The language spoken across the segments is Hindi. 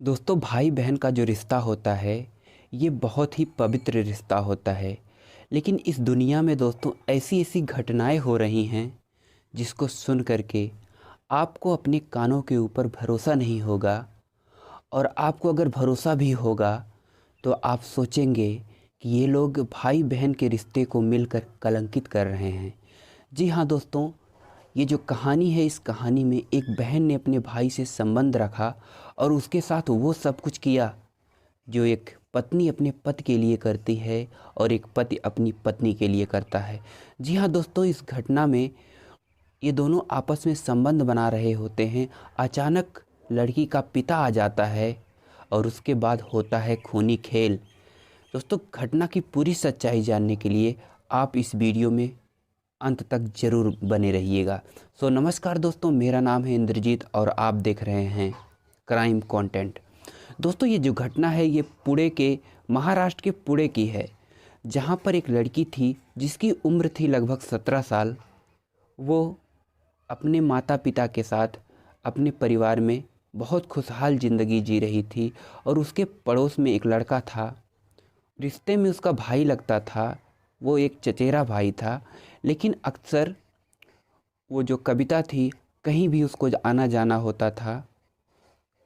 दोस्तों, भाई बहन का जो रिश्ता होता है ये बहुत ही पवित्र रिश्ता होता है। लेकिन इस दुनिया में दोस्तों ऐसी ऐसी घटनाएं हो रही हैं जिसको सुन करके आपको अपने कानों के ऊपर भरोसा नहीं होगा। और आपको अगर भरोसा भी होगा तो आप सोचेंगे कि ये लोग भाई बहन के रिश्ते को मिलकर कलंकित कर रहे हैं। जी हाँ दोस्तों, ये जो कहानी है इस कहानी में एक बहन ने अपने भाई से संबंध रखा और उसके साथ वो सब कुछ किया जो एक पत्नी अपने पति के लिए करती है और एक पति अपनी पत्नी के लिए करता है। जी हाँ दोस्तों, इस घटना में ये दोनों आपस में संबंध बना रहे होते हैं। अचानक लड़की का पिता आ जाता है और उसके बाद होता है खूनी खेल। दोस्तों, घटना की पूरी सच्चाई जानने के लिए आप इस वीडियो में अंत तक ज़रूर बने रहिएगा। नमस्कार दोस्तों, मेरा नाम है इंद्रजीत और आप देख रहे हैं क्राइम कंटेंट। दोस्तों, ये जो घटना है ये पुणे के महाराष्ट्र के पुणे की है, जहाँ पर एक लड़की थी जिसकी उम्र थी लगभग 17 साल। वो अपने माता पिता के साथ अपने परिवार में बहुत खुशहाल ज़िंदगी जी रही थी। और उसके पड़ोस में एक लड़का था, रिश्ते में उसका भाई लगता था, वो एक चचेरा भाई था। लेकिन अक्सर वो जो कविता थी, कहीं भी उसको आना जाना होता था,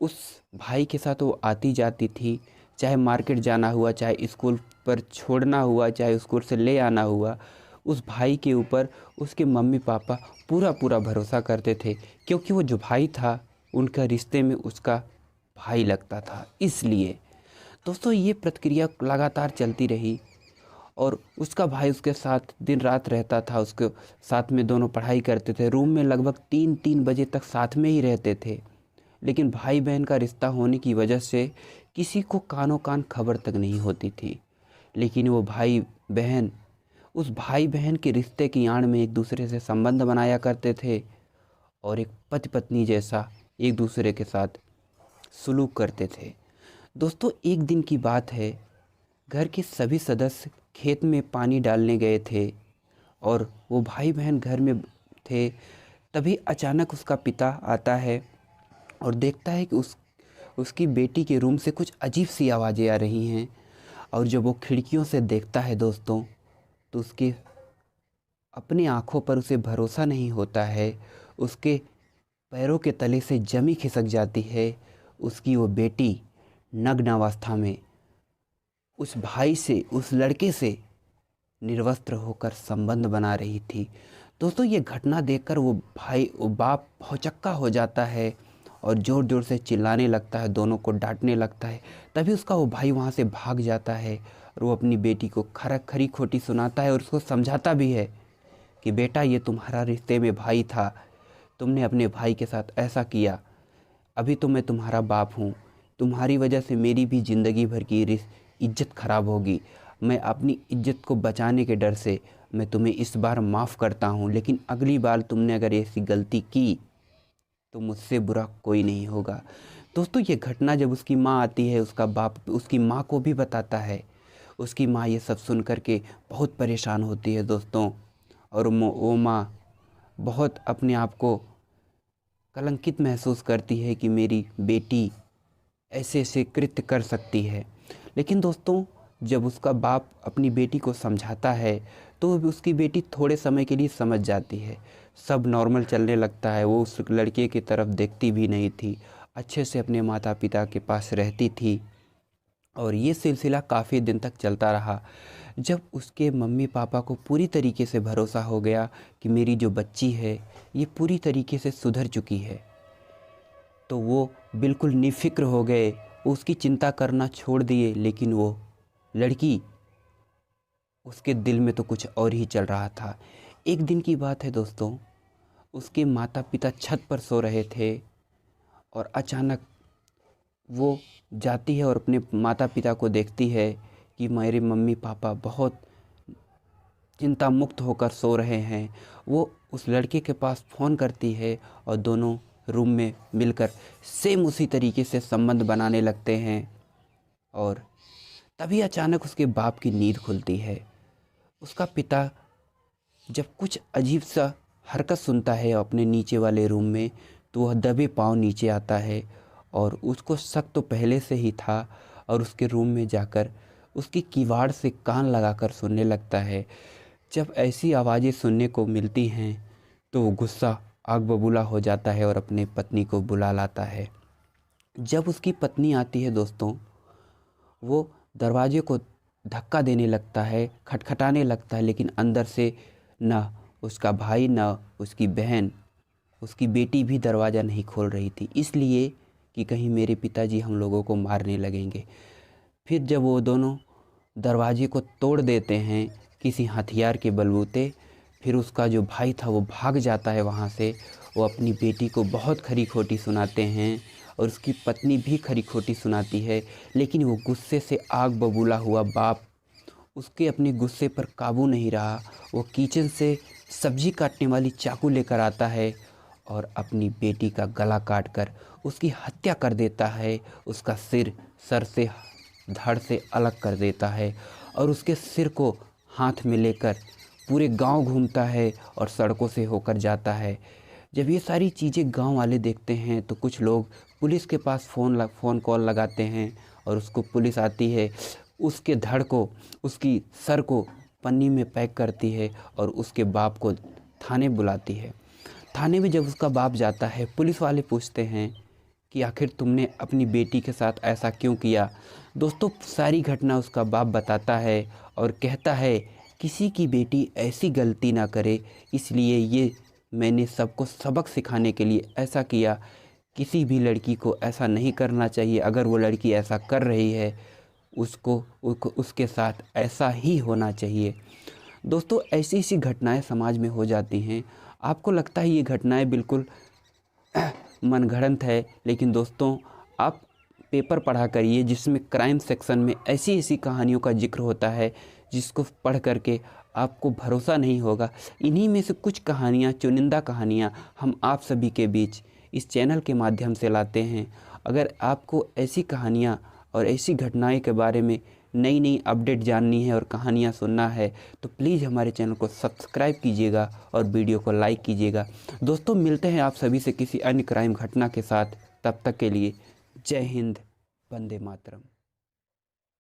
उस भाई के साथ वो आती जाती थी। चाहे मार्केट जाना हुआ, चाहे स्कूल पर छोड़ना हुआ, चाहे स्कूल से ले आना हुआ, उस भाई के ऊपर उसके मम्मी पापा पूरा पूरा भरोसा करते थे, क्योंकि वो जो भाई था उनका रिश्ते में उसका भाई लगता था। इसलिए दोस्तों ये प्रक्रिया लगातार चलती रही और उसका भाई उसके साथ दिन रात रहता था। उसके साथ में दोनों पढ़ाई करते थे, रूम में लगभग 3-3 बजे तक साथ में ही रहते थे। लेकिन भाई बहन का रिश्ता होने की वजह से किसी को कानों कान खबर तक नहीं होती थी। लेकिन वो भाई बहन उस भाई बहन के रिश्ते की आड़ में एक दूसरे से संबंध बनाया करते थे और एक पति पत्नी जैसा एक दूसरे के साथ सुलूक करते थे। दोस्तों, एक दिन की बात है, घर के सभी सदस्य खेत में पानी डालने गए थे और वो भाई बहन घर में थे। तभी अचानक उसका पिता आता है और देखता है कि उसकी बेटी के रूम से कुछ अजीब सी आवाज़ें आ रही हैं। और जब वो खिड़कियों से देखता है दोस्तों, तो उसके अपनी आँखों पर उसे भरोसा नहीं होता है। उसके पैरों के तले से जमी खिसक जाती है। उसकी वो बेटी नग्न अवस्था में उस भाई से, उस लड़के से निर्वस्त्र होकर संबंध बना रही थी। दोस्तों, ये घटना देखकर वो बाप भौचक्का हो जाता है और ज़ोर ज़ोर से चिल्लाने लगता है, दोनों को डांटने लगता है। तभी उसका वो भाई वहाँ से भाग जाता है और वो अपनी बेटी को खरी खोटी सुनाता है और उसको समझाता भी है कि बेटा, ये तुम्हारा रिश्ते में भाई था, तुमने अपने भाई के साथ ऐसा किया। अभी तो मैं तुम्हारा बाप हूँ, तुम्हारी वजह से मेरी भी ज़िंदगी भर की इज्जत खराब होगी। मैं अपनी इज्जत को बचाने के डर से मैं तुम्हें इस बार माफ़ करता हूँ, लेकिन अगली बार तुमने अगर ऐसी गलती की तो मुझसे बुरा कोई नहीं होगा। दोस्तों, ये घटना जब उसकी माँ आती है, उसका बाप उसकी माँ को भी बताता है। उसकी माँ ये सब सुन कर के बहुत परेशान होती है दोस्तों। और वो माँ बहुत अपने आप को कलंकित महसूस करती है कि मेरी बेटी ऐसे ऐसे कृत्य कर सकती है। लेकिन दोस्तों, जब उसका बाप अपनी बेटी को समझाता है तो उसकी बेटी थोड़े समय के लिए समझ जाती है। सब नॉर्मल चलने लगता है। वो उस लड़के की तरफ देखती भी नहीं थी, अच्छे से अपने माता पिता के पास रहती थी। और ये सिलसिला काफ़ी दिन तक चलता रहा। जब उसके मम्मी पापा को पूरी तरीके से भरोसा हो गया कि मेरी जो बच्ची है ये पूरी तरीके से सुधर चुकी है, तो वो बिल्कुल निफ़िक्र हो गए, उसकी चिंता करना छोड़ दिए। लेकिन वो लड़की, उसके दिल में तो कुछ और ही चल रहा था। एक दिन की बात है दोस्तों, उसके माता पिता छत पर सो रहे थे और अचानक वो जाती है और अपने माता पिता को देखती है कि मेरे मम्मी पापा बहुत चिंता मुक्त होकर सो रहे हैं। वो उस लड़के के पास फ़ोन करती है और दोनों रूम में मिलकर सेम उसी तरीके से संबंध बनाने लगते हैं। और तभी अचानक उसके बाप की नींद खुलती है। उसका पिता जब कुछ अजीब सा हरकत सुनता है अपने नीचे वाले रूम में, तो वह दबे पाँव नीचे आता है और उसको शक तो पहले से ही था और उसके रूम में जाकर उसकी किवाड़ से कान लगाकर सुनने लगता है। जब ऐसी आवाज़ें सुनने को मिलती हैं तो वो गुस्सा आग बबूला हो जाता है और अपने पत्नी को बुला लाता है। जब उसकी पत्नी आती है दोस्तों, वो दरवाजे को धक्का देने लगता है, खटखटाने लगता है, लेकिन अंदर से ना उसका भाई ना उसकी बहन, उसकी बेटी भी दरवाज़ा नहीं खोल रही थी, इसलिए कि कहीं मेरे पिताजी हम लोगों को मारने लगेंगे। फिर जब वो दोनों दरवाजे को तोड़ देते हैं किसी हथियार के बलबूते, फिर उसका जो भाई था वो भाग जाता है वहाँ से। वो अपनी बेटी को बहुत खरी खोटी सुनाते हैं और उसकी पत्नी भी खरी खोटी सुनाती है, लेकिन वो गुस्से से आग बबूला हुआ बाप उसके अपने गुस्से पर काबू नहीं रहा। वो किचन से सब्जी काटने वाली चाकू लेकर आता है और अपनी बेटी का गला काटकर उसकी हत्या कर देता है। उसका सिर सर से धड़ से अलग कर देता है और उसके सिर को हाथ में लेकर पूरे गांव घूमता है और सड़कों से होकर जाता है। जब ये सारी चीज़ें गांव वाले देखते हैं तो कुछ लोग पुलिस के पास फ़ोन कॉल लगाते हैं और उसको पुलिस आती है, उसके धड़ को, उसकी सर को पन्नी में पैक करती है और उसके बाप को थाने बुलाती है। थाने में जब उसका बाप जाता है, पुलिस वाले पूछते हैं कि आखिर तुमने अपनी बेटी के साथ ऐसा क्यों किया। दोस्तों, सारी घटना उसका बाप बताता है और कहता है किसी की बेटी ऐसी गलती ना करे, इसलिए ये मैंने सबको सबक सिखाने के लिए ऐसा किया। किसी भी लड़की को ऐसा नहीं करना चाहिए। अगर वो लड़की ऐसा कर रही है उसके साथ ऐसा ही होना चाहिए। दोस्तों, ऐसी ऐसी घटनाएं समाज में हो जाती हैं। आपको लगता है ये घटनाएं बिल्कुल मनगढ़ंत है, लेकिन दोस्तों आप पेपर पढ़ा करिए जिसमें क्राइम सेक्शन में ऐसी ऐसी कहानियों का जिक्र होता है जिसको पढ़ करके आपको भरोसा नहीं होगा। इन्हीं में से कुछ कहानियाँ, चुनिंदा कहानियाँ हम आप सभी के बीच इस चैनल के माध्यम से लाते हैं। अगर आपको ऐसी कहानियाँ और ऐसी घटनाएं के बारे में नई नई अपडेट जाननी है और कहानियाँ सुनना है तो प्लीज़ हमारे चैनल को सब्सक्राइब कीजिएगा और वीडियो को लाइक कीजिएगा। दोस्तों, मिलते हैं आप सभी से किसी अन्य क्राइम घटना के साथ। तब तक के लिए जय हिंद, वंदे मातरम।